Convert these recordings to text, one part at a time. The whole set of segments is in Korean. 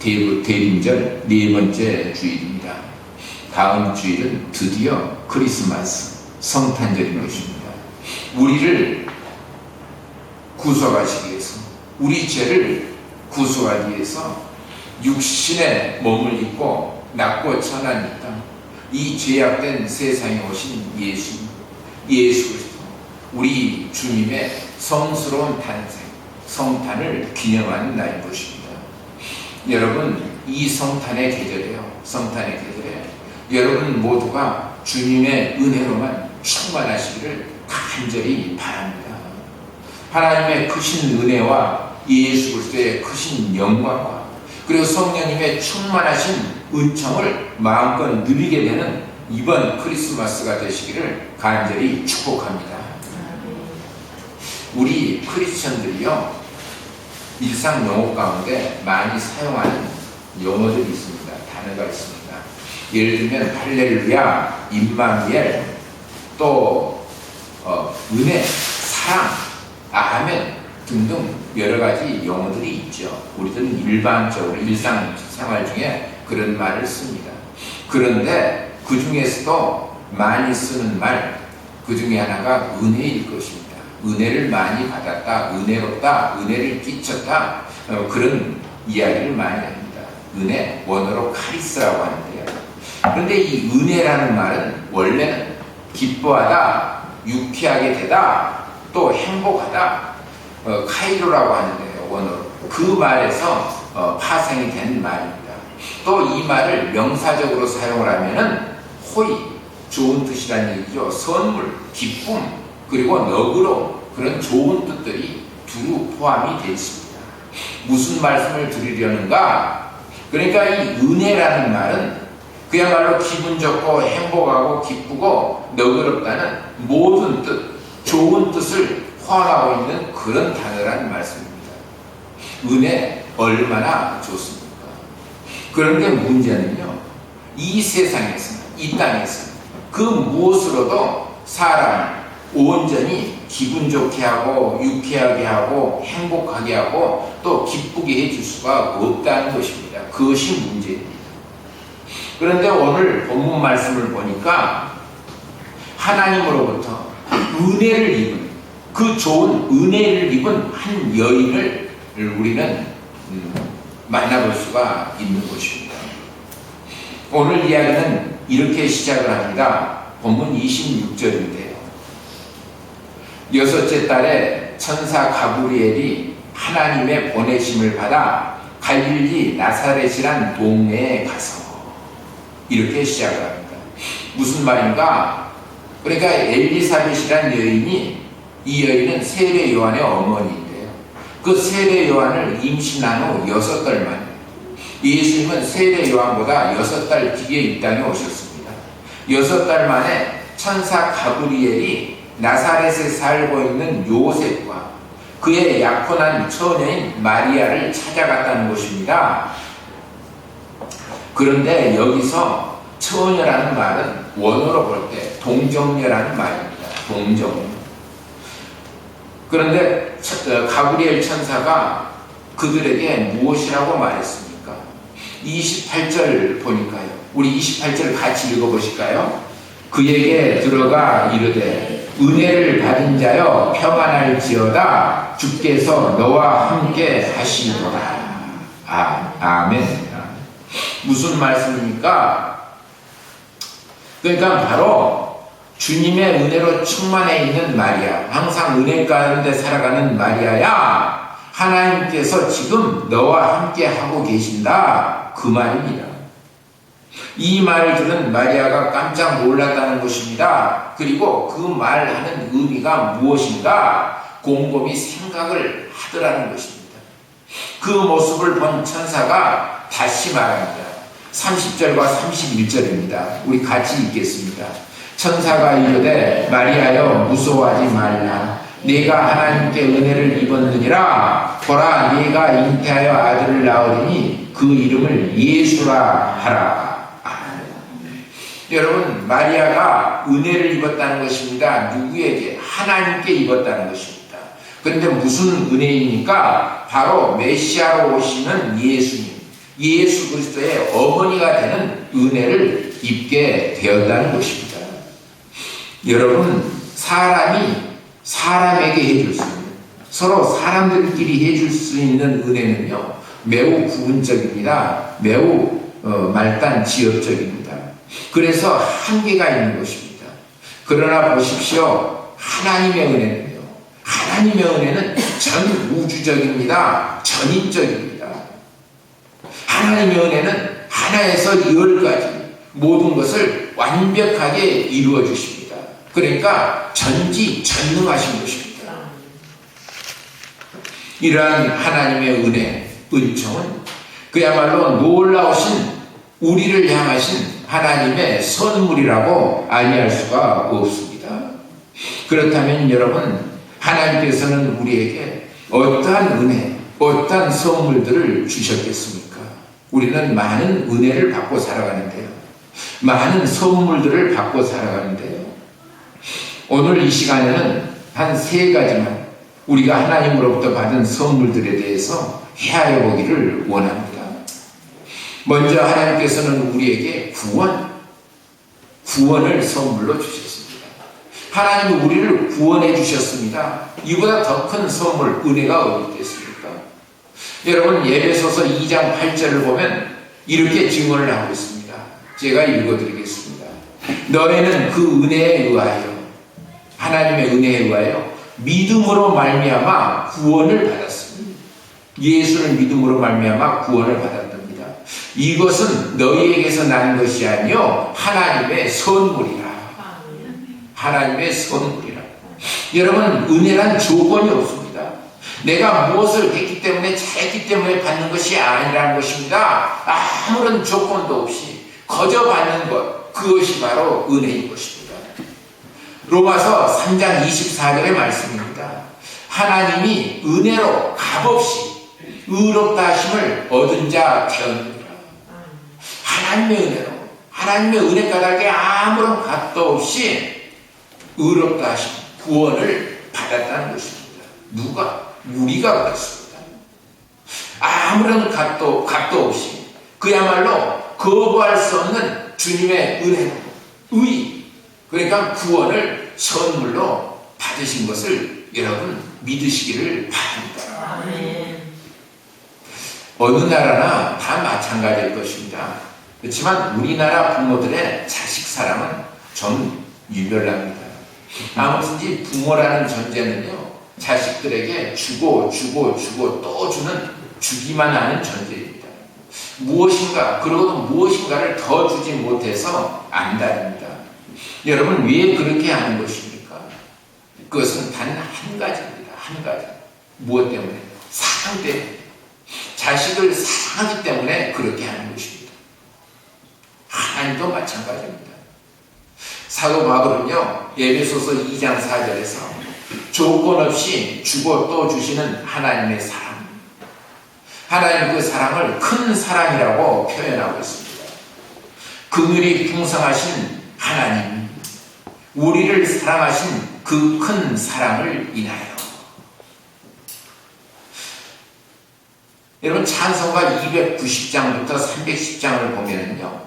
대림절 네 번째 주일입니다. 다음 주일은 드디어 크리스마스 성탄절인 것입니다. 우리를 구속하시기 위해서, 우리 죄를 구속하기 위해서 육신의 몸을 입고 낮고 천한 이 땅, 이 죄악된 세상에 오신 예수 그리스도, 우리 주님의 성스러운 탄생, 성탄을 기념하는 날인 것입니다. 여러분, 이 성탄의 계절에요. 성탄의 계절에 여러분 모두가 주님의 은혜로만 충만하시기를 간절히 바랍니다. 하나님의 크신 은혜와 예수 그리스도의 크신 영광과 그리고 성령님의 충만하신 은총을 마음껏 누리게 되는 이번 크리스마스가 되시기를 간절히 축복합니다. 우리 크리스천들이요, 일상 용어 가운데 많이 사용하는 용어들이 있습니다. 단어가 있습니다. 예를 들면 할렐루야, 임마누엘, 또 은혜, 사랑, 아멘 등등 여러 가지 용어들이 있죠. 우리들은 일반적으로 일상생활 중에 그런 말을 씁니다. 그런데 그 중에서도 많이 쓰는 말, 그 중에 하나가 은혜일 것입니다. 은혜를 많이 받았다, 은혜롭다, 은혜를 끼쳤다, 그런 이야기를 많이 합니다. 은혜, 원어로 카리스라고 하는데요. 그런데 이 은혜라는 말은 원래는 기뻐하다, 유쾌하게 되다, 또 행복하다, 카이로라고 하는데요, 원어로. 그 말에서 파생이 된 말입니다. 또 이 말을 명사적으로 사용을 하면은 호의, 좋은 뜻이라는 얘기죠. 선물, 기쁨, 그리고 너그러움, 그런 좋은 뜻들이 두루 포함이 되어 있습니다. 무슨 말씀을 드리려는가? 그러니까 이 은혜라는 말은 그야말로 기분 좋고 행복하고 기쁘고 너그럽다는 모든 뜻, 좋은 뜻을 포함하고 있는 그런 단어라는 말씀입니다. 은혜 얼마나 좋습니까? 그런데 문제는요, 이 세상에서, 이 땅에서 그 무엇으로도 사람을 온전히 기분 좋게 하고 유쾌하게 하고 행복하게 하고 또 기쁘게 해줄 수가 없다는 것입니다. 그것이 문제입니다. 그런데 오늘 본문 말씀을 보니까 하나님으로부터 은혜를 입은, 그 좋은 은혜를 입은 한 여인을 우리는 만나볼 수가 있는 것입니다. 오늘 이야기는 이렇게 시작을 합니다. 본문 26절인데요. 여섯째 달에 천사 가브리엘이 하나님의 보내심을 받아 갈릴리 나사렛이란 동네에 가서, 이렇게 시작을 합니다. 무슨 말인가? 그러니까 엘리사벳이란 여인이, 이 여인은 세례 요한의 어머니인데요. 그 세례 요한을 임신한 후 6달 만에, 예수님은 세례 요한보다 6달 뒤에 이 땅에 오셨습니다. 6달 만에 천사 가브리엘이 나사렛에 살고 있는 요셉과 그의 약혼한 처녀인 마리아를 찾아갔다는 것입니다. 그런데 여기서 처녀라는 말은 원어로 볼 때 동정녀라는 말입니다. 동정녀. 그런데 가브리엘 천사가 그들에게 무엇이라고 말했습니까? 28절 보니까요. 우리 28절 같이 읽어보실까요? 그에게 들어가 이르되 은혜를 받은 자여 평안할지어다, 주께서 너와 함께 하시리로다. 아멘. 무슨 말씀입니까? 그러니까 바로 주님의 은혜로 충만해 있는 마리아, 항상 은혜 가운데 살아가는 마리아야, 하나님께서 지금 너와 함께 하고 계신다, 그 말입니다. 이 말을 들은 마리아가 깜짝 놀랐다는 것입니다. 그리고 그 말하는 의미가 무엇인가 곰곰이 생각을 하더라는 것입니다. 그 모습을 본 천사가 다시 말합니다. 30절과 31절입니다. 우리 같이 읽겠습니다. 천사가 이르되 마리아여 무서워하지 말라. 네가 하나님께 은혜를 입었느니라. 보라, 네가 잉태하여 아들을 낳으리니 그 이름을 예수라 하라. 여러분, 마리아가 은혜를 입었다는 것입니다. 누구에게? 하나님께 입었다는 것입니다. 그런데 무슨 은혜입니까? 바로 메시아로 오시는 예수님, 예수 그리스도의 어머니가 되는 은혜를 입게 되었다는 것입니다. 여러분, 사람이 사람에게 해줄 수 있는, 서로 사람들끼리 해줄 수 있는 은혜는요, 매우 부분적입니다. 매우 말단 지엽적입니다. 그래서 한계가 있는 것입니다. 그러나 보십시오. 하나님의 은혜는요, 하나님의 은혜는 전 우주적입니다. 전인적입니다. 하나님의 은혜는 하나에서 10가지 모든 것을 완벽하게 이루어 주십니다. 그러니까 전지전능하신 것입니다. 이러한 하나님의 은혜, 은총은 그야말로 놀라우신 우리를 향하신 하나님의 선물이라고 아니할 수가 없습니다. 그렇다면 여러분, 하나님께서는 우리에게 어떠한 은혜, 어떠한 선물들을 주셨겠습니까? 우리는 많은 은혜를 받고 살아가는데요, 많은 선물들을 받고 살아가는데요, 오늘 이 시간에는 한 3가지만 우리가 하나님으로부터 받은 선물들에 대해서 헤아려 보기를 원합니다. 먼저 하나님께서는 우리에게 구원을 선물로 주셨습니다. 하나님은 우리를 구원해 주셨습니다. 이보다 더 큰 선물, 은혜가 어디 있겠습니까? 여러분, 에베소서 2장 8절을 보면 이렇게 증언을 하고 있습니다. 제가 읽어드리겠습니다. 너희는 그 은혜에 의하여, 하나님의 은혜에 의하여 믿음으로 말미암아 구원을 받았습니다. 예수를 믿음으로 말미암아 구원을 받았답니다. 이것은 너희에게서 난 것이 아니요 하나님의 선물이라. 하나님의 선물이라. 여러분, 은혜란 조건이 없습니다. 내가 무엇을 했기 때문에, 잘했기 때문에 받는 것이 아니라는 것입니다. 아무런 조건도 없이 거저 받는 것, 그것이 바로 은혜인 것입니다. 로마서 3장 24절의 말씀입니다. 하나님이 은혜로 값없이 의롭다 하심을 얻은 자 되었느니라. 하나님의 은혜로, 하나님의 은혜 까닭에 아무런 값도 없이 의롭다 하심, 구원을 받았다는 것입니다. 누가? 우리가 그렇습니다. 아무런 값도 없이 그야말로 거부할 수 없는 주님의 은혜로, 의, 그러니까 구원을 선물로 받으신 것을 여러분 믿으시기를 바랍니다. 어느 나라나 다 마찬가지일 것입니다. 그렇지만 우리나라 부모들의 자식 사랑은 좀 유별납니다. 아무튼지 부모라는 존재는요, 자식들에게 주고 또 주는, 주기만 하는 존재입니다. 무엇인가, 그러고도 무엇인가를 더 주지 못해서 안달입니다. 여러분, 왜 그렇게 하는 것입니까? 그것은 단 한 가지입니다. 한 가지. 무엇 때문에? 사랑 때문에. 자식을 사랑하기 때문에 그렇게 하는 것입니다. 하나님도 마찬가지입니다. 사도 바울은요, 에베소서 2장 4절에서 조건 없이 주고 또 주시는 하나님의 사랑, 하나님 그 사랑을 큰 사랑이라고 표현하고 있습니다. 긍휼이 풍성하신 하나님, 우리를 사랑하신 그 큰 사랑을 인하여. 여러분, 찬송가 290장부터 310장을 보면은요,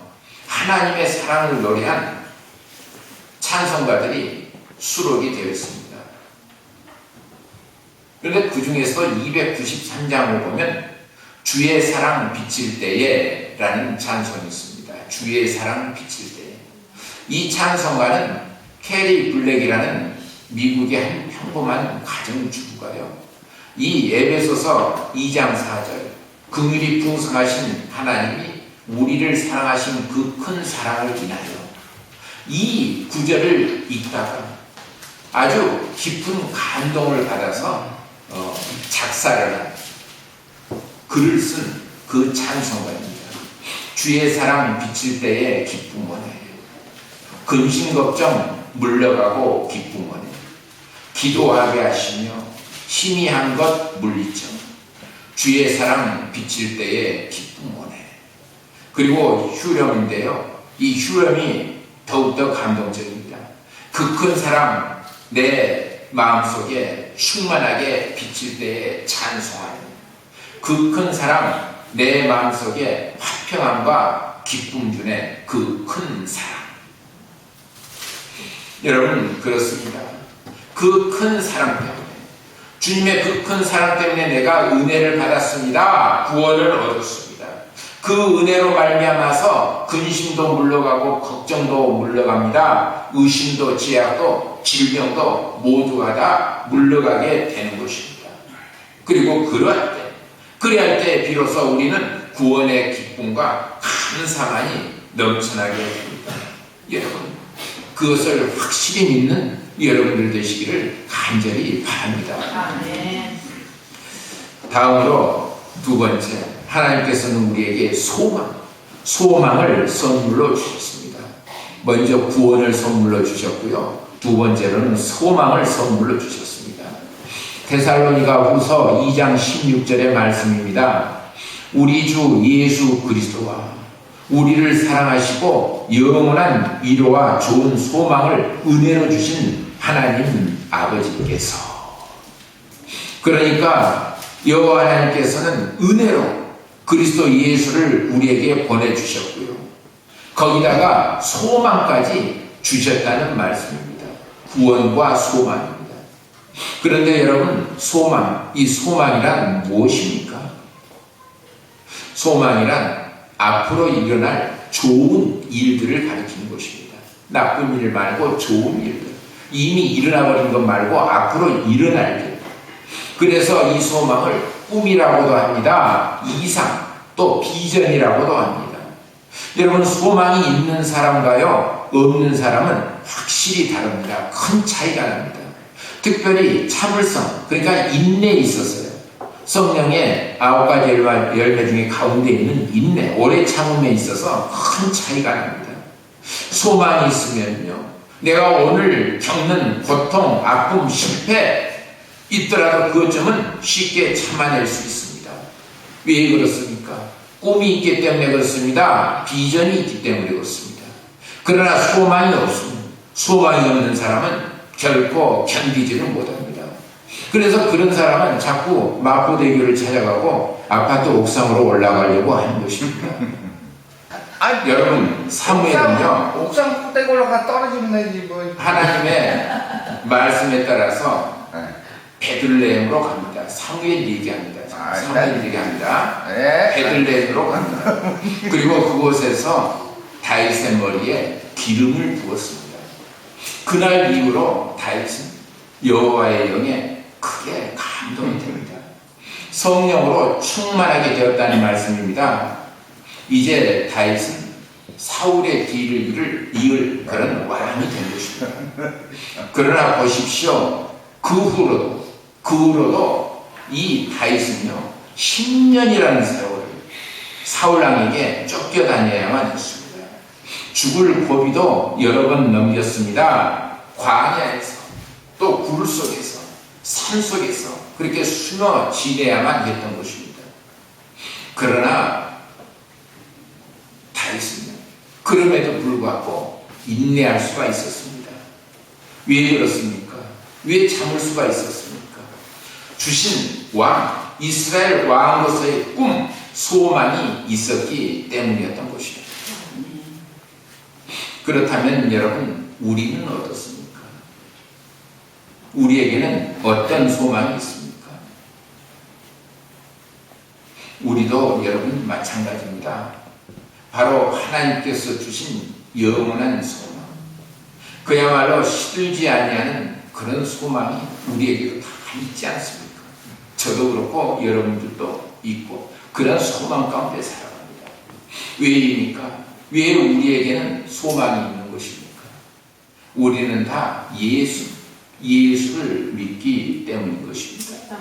하나님의 사랑을 노래한 찬송가들이 수록이 되어 있습니다. 그런데 그 중에서 293장을 보면 주의 사랑 비칠 때에 라는 찬송이 있습니다. 주의 사랑 비칠 때에. 이 찬송가는 캐리 블랙이라는 미국의 한 평범한 가정주부가요, 이 에베소서 2장 4절, 긍휼이 풍성하신 하나님이 우리를 사랑하신 그 큰 사랑을 인하여, 이 구절을 읽다가 아주 깊은 감동을 받아서 작사를 한, 글을 쓴 그 찬송가입니다. 주의 사랑 비칠 때에 기쁨 원해, 근심 걱정 물러가고 기쁨 원해, 기도하게 하시며 희미한 것 물리쳐, 주의 사랑 비칠 때에 기쁨 원해. 그리고 휴렴인데요, 이 휴렴이 더욱더 감동적입니다. 그 큰 사랑 내 마음속에 충만하게 비칠 때에 찬송하는, 그 큰 사랑 내 마음속에 화평함과 기쁨 주네 그 큰 사랑. 여러분 그렇습니다. 그 큰 사랑 때문에, 주님의 그 큰 사랑 때문에 내가 은혜를 받았습니다. 구원을 얻었습니다. 그 은혜로 말미암아서 근심도 물러가고 걱정도 물러갑니다. 의심도 제약도 질병도 모두가 다 물러가게 되는 것입니다. 그리고 그래야 할 때 비로소 우리는 구원의 기쁨과 감사만이 넘쳐나게 됩니다. 여러분 그것을 확실히 믿는 여러분들 되시기를 간절히 바랍니다. 아멘. 다음으로 두 번째, 하나님께서는 우리에게 소망을 선물로 주셨습니다. 먼저 구원을 선물로 주셨고요. 두 번째로는 소망을 선물로 주셨습니다. 데살로니가 후서 2장 16절의 말씀입니다. 우리 주 예수 그리스도와 우리를 사랑하시고 영원한 위로와 좋은 소망을 은혜로 주신 하나님 아버지께서, 그러니까 여호와 하나님께서는 은혜로 그리스도 예수를 우리에게 보내주셨고요. 거기다가 소망까지 주셨다는 말씀입니다. 구원과 소망입니다. 그런데 여러분 이 소망이란 무엇입니까? 소망이란 앞으로 일어날 좋은 일들을 가리키는 것입니다. 나쁜 일 말고 좋은 일들. 이미 일어나버린 것 말고 앞으로 일어날 일. 그래서 이 소망을 꿈이라고도 합니다. 이상, 또 비전이라고도 합니다. 여러분 소망이 있는 사람과요 없는 사람은 확실히 다릅니다. 큰 차이가 납니다. 특별히 참을성, 그러니까 인내에 있어서요. 성령의 9가지 열매 중에 가운데 있는 인내, 오래 참음에 있어서 큰 차이가 납니다. 소망이 있으면요, 내가 오늘 겪는 고통, 아픔, 실패 있더라도 그것쯤은 쉽게 참아낼 수 있습니다. 왜 그렇습니까? 꿈이 있기 때문에 그렇습니다. 비전이 있기 때문에 그렇습니다. 그러나 소망이 없는 사람은 결코 견디지를 못합니다. 그래서 그런 사람은 자꾸 마포대교를 찾아가고 아파트 옥상으로 올라가려고 하는 것입니다. 여러분 사무엘은요, 옥상 꼭대기 올라가 떨어지면 되지 뭐. 하나님의 말씀에 따라서 베들레헴으로 갑니다. 사무엘 얘기합니다. 사무엘 얘기합니다. 베들레헴으로 갑니다. 그리고 그곳에서 다윗의 머리에 기름을 부었습니다. 그날 이후로 다윗은 여호와의 영에 크게 감동이 됩니다. 성령으로 충만하게 되었다는 말씀입니다. 이제 다윗은 사울의 뒤를 이을 그런 왕이 된 것입니다. 그러나 보십시오. 그 후로도 이 다윗은요 10년이라는 세월을 사울왕에게 쫓겨다녀야만 했습니다. 죽을 고비도 여러 번 넘겼습니다. 광야에서, 또 굴 속에서, 산 속에서 그렇게 숨어 지내야만 했던 것입니다. 그러나 다윗은요 그럼에도 불구하고 인내할 수가 있었습니다. 왜 그렇습니까? 왜 참을 수가 있었습니까? 주신 왕, 이스라엘 왕으로서의 꿈, 소망이 있었기 때문이었던 것입니다. 그렇다면 여러분 우리는 어떻습니까? 우리에게는 어떤 소망이 있습니까? 우리도 여러분 마찬가지입니다. 바로 하나님께서 주신 영원한 소망, 그야말로 시들지 아니하는 그런 소망이 우리에게도 다 있지 않습니까? 저도 그렇고 여러분들도 있고 그런 소망 가운데 살아갑니다. 왜입니까? 왜 우리에게는 소망이 있는 것입니까? 우리는 다 예수를 믿기 때문인 것입니다.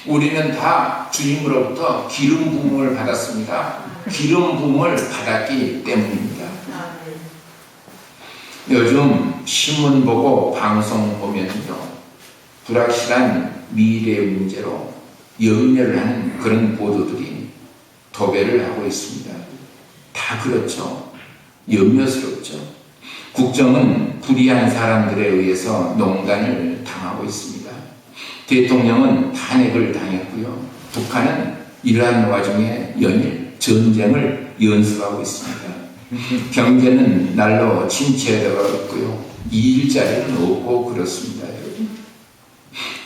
우리는 다 주님으로부터 기름 부음을 받았습니다. 기름 부음을 받았기 때문입니다. 요즘 신문 보고 방송 보면요, 불확실한 미래의 문제로 염려를 하는 그런 보도들이 도배를 하고 있습니다. 다 그렇죠. 염려스럽죠. 국정은 불의한 사람들에 의해서 농단을 당하고 있습니다. 대통령은 탄핵을 당했고요. 북한은 이러한 와중에 연일 전쟁을 연습하고 있습니다. 경제는 날로 침체되어 있고요. 일자리는 없고 그렇습니다. 여러분.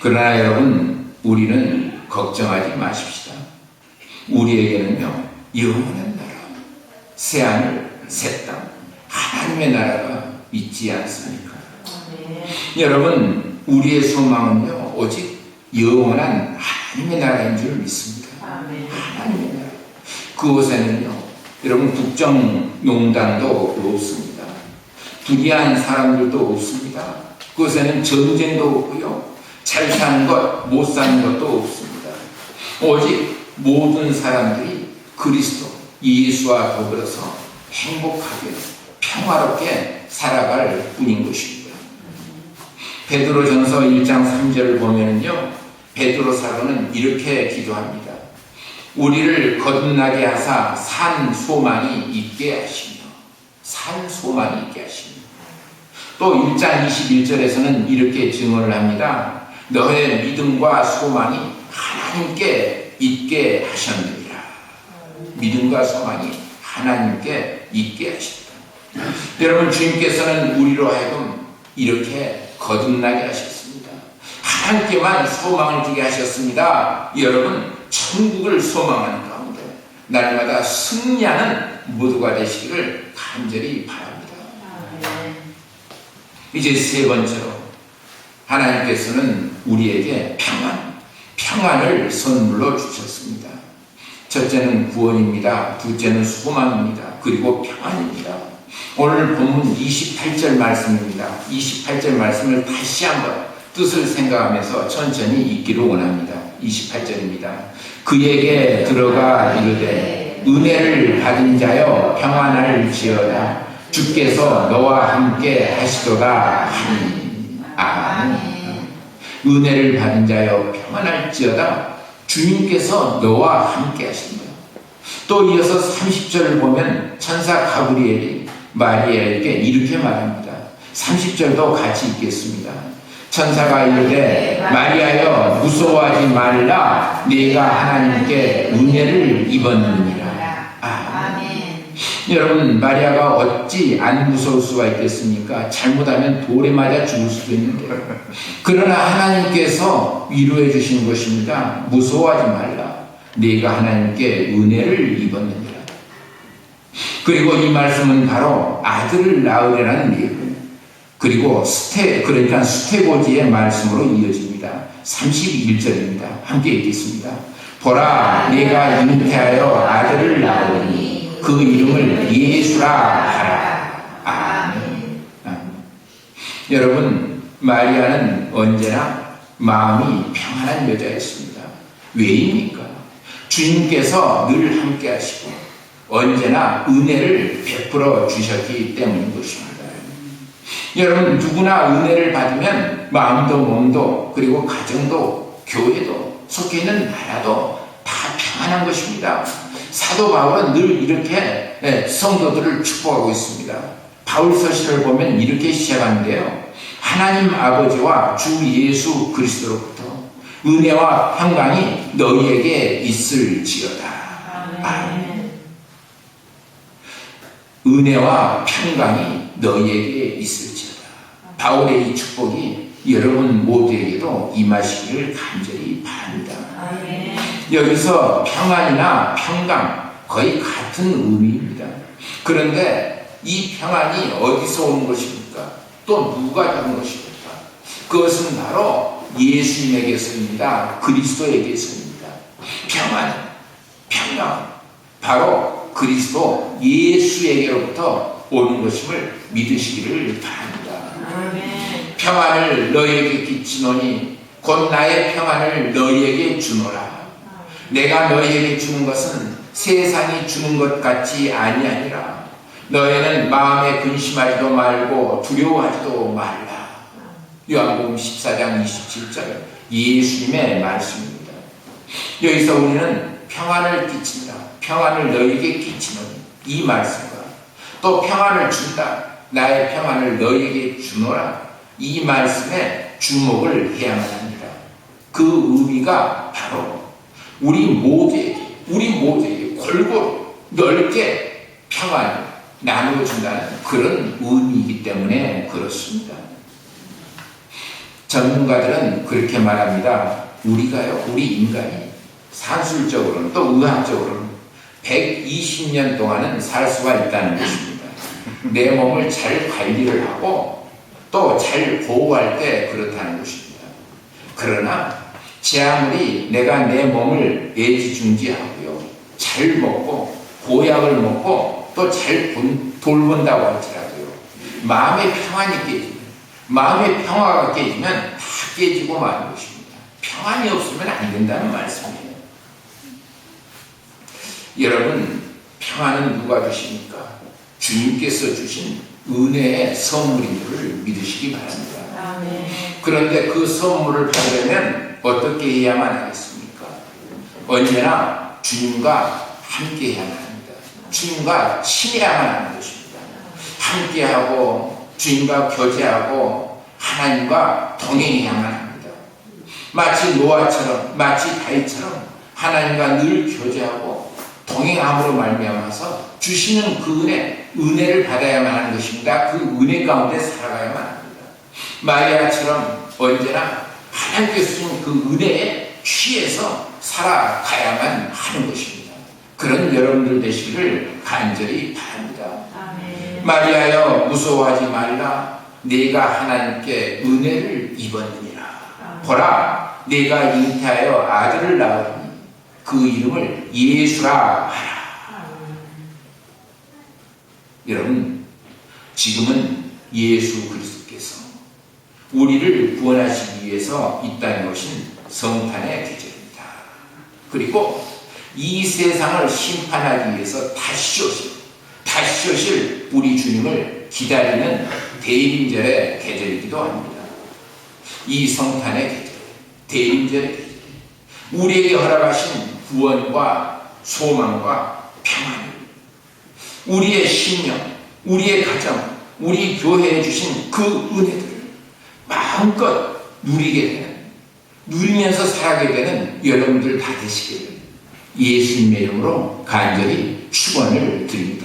그러나 여러분, 우리는 걱정하지 마십시다. 우리에게는요, 영원한 나라, 새하늘, 새 땅, 하나님의 나라가 있지 않습니까? 여러분, 우리의 소망은요, 오직 영원한 하나님의 나라인 줄 믿습니다. 하나님의 나라. 그곳에는요, 여러분, 국정농단도 없습니다. 불의한 사람들도 없습니다. 그곳에는 전쟁도 없고요, 잘 사는 것, 못 사는 것도 없습니다. 오직 모든 사람들이 그리스도 예수와 더불어서 행복하게 평화롭게 살아갈 뿐인 것입니다. 베드로전서 1장 3절을 보면요, 베드로 사도는 이렇게 기도합니다. 우리를 거듭나게 하사 산 소망이 있게 하시며, 산 소망이 있게 하시며, 또 1장 21절에서는 이렇게 증언을 합니다. 너의 믿음과 소망이 하나님께 있게 하셨느니라. 믿음과 소망이 하나님께 있게 하셨다. 여러분, 주님께서는 우리로 하여금 이렇게 거듭나게 하셨습니다. 하나님께만 소망을 두게 하셨습니다. 여러분, 천국을 소망하는 가운데 날마다 승리하는 모두가 되시기를 간절히 바랍니다. 이제 세 번째로 하나님께서는 우리에게 평안을 선물로 주셨습니다. 첫째는 구원입니다. 둘째는 소망입니다. 그리고 평안입니다. 오늘 본문 28절 말씀입니다. 28절 말씀을 다시 한번 뜻을 생각하면서 천천히 읽기를 원합니다. 28절입니다. 그에게 들어가 이르되 은혜를 받은 자여 평안할지어다. 주께서 너와 함께 하시도다 하니. 아멘. 은혜를 받은 자여 평안할지어다. 주님께서 너와 함께 하신다. 또 이어서 30절을 보면 천사 가브리엘이 마리아에게 이렇게 말합니다. 30절도 같이 읽겠습니다. 천사가 이르되 마리아여 무서워하지 말라. 네가 하나님께 은혜를 입었느니라. 아멘. 여러분, 마리아가 어찌 안 무서울 수가 있겠습니까? 잘못하면 돌에 맞아 죽을 수도 있는데. 그러나 하나님께서 위로해 주신 것입니다. 무서워하지 말라. 네가 하나님께 은혜를 입었느니라. 그리고 이 말씀은 바로 아들을 낳으려는 예언, 그리고 그러니까 수태고지의 말씀으로 이어집니다. 31절입니다. 함께 읽겠습니다. 보라, 내가 잉태하여 아들을 낳으니 그 이름을 예수라 하라. 아멘. 아멘. 여러분, 마리아는 언제나 마음이 평안한 여자였습니다. 왜입니까? 주님께서 늘 함께 하시고 언제나 은혜를 베풀어 주셨기 때문인 것입니다. 여러분, 누구나 은혜를 받으면 마음도 몸도 그리고 가정도 교회도 속해 있는 나라도 다 평안한 것입니다. 사도 바울은 늘 이렇게 성도들을 축복하고 있습니다. 바울서신을 보면 이렇게 시작하는데요. 하나님 아버지와 주 예수 그리스도로부터 은혜와 평강이 너희에게 있을지어다. 아멘. 은혜와 평강이 너희에게 있을지어다. 바울의 이 축복이 여러분 모두에게도 임하시기를 간절히 바랍니다. 아멘. 여기서 평안이나 평강 거의 같은 의미입니다. 그런데 이 평안이 어디서 온 것입니까? 또 누가 준 것입니까? 그것은 바로 예수님에게서입니다. 그리스도에게서입니다. 평강 바로 그리스도 예수에게로부터 오는 것임을 믿으시기를 바랍니다. 아멘. 평안을 너희에게 끼치노니 곧 나의 평안을 너희에게 주노라. 내가 너희에게 주는 것은 세상이 주는 것 같이 아니하니라. 너희는 마음에 근심하지도 말고 두려워하지도 말라. 요한복음 14장 27절 예수님의 말씀입니다. 여기서 우리는 평안을 끼친다. 평안을 너희에게 끼치노니 이 말씀과 또 평안을 준다. 나의 평안을 너희에게 주노라. 이 말씀에 주목을 해야만 합니다. 그 의미가 바로 우리 모두에게 우리 모두에게 골고루 넓게 평안을 나누어준다는 그런 의미이기 때문에 그렇습니다. 전문가들은 그렇게 말합니다. 우리가요, 우리 인간이 산술적으로는 또 의학적으로는 120년 동안은 살 수가 있다는 것입니다. 내 몸을 잘 관리를 하고 또 잘 보호할 때 그렇다는 것입니다. 그러나 제 아무리 내가 내 몸을 애지중지하고요, 잘 먹고 보약을 먹고 또 잘 돌본다고 할지라도요, 마음의 평안이 깨지면, 마음의 평화가 깨지면 다 깨지고 마는 것입니다. 평안이 없으면 안 된다는 말씀이에요. 여러분, 평안은 누가 주십니까? 주님께서 주신 은혜의 선물인 줄을 믿으시기 바랍니다. 아멘. 그런데 그 선물을 받으려면 어떻게 해야만 하겠습니까? 언제나 주님과 함께 해야만 합니다. 주님과 친해야만 하는 것입니다. 함께하고 주님과 교제하고 하나님과 동행해야만 합니다. 마치 노아처럼, 마치 다윗처럼 하나님과 늘 교제하고 동행함으로 말미암아서 주시는 그 은혜를 받아야만 하는 것입니다. 그 은혜 가운데 살아가야만 합니다. 마리아처럼 언제나 하나님께서 주신 그 은혜에 취해서 살아가야만 하는 것입니다. 그런 여러분들 되시기를 간절히 바랍니다. 아멘. 마리아여, 무서워하지 말라. 네가 하나님께 은혜를 입었느니라. 보라, 네가 잉태하여 아들을 낳으니 그 이름을 예수라 하라. 여러분, 지금은 예수 그리스도께서 우리를 구원하시기 위해서 이 땅에 오신 성탄의 계절입니다. 그리고 이 세상을 심판하기 위해서 다시 오실 우리 주님을 기다리는 대림절의 계절이기도 합니다. 이 성탄의 계절, 대림절의 계절, 우리에게 허락하신 구원과 소망과 평안, 우리의 신명, 우리의 가정, 우리 교회에 주신 그 은혜들을 마음껏 누리게 되는, 누리면서 살아가게 되는 여러분들 다 되시기를 예수님의 이름으로 간절히 축원을 드립니다.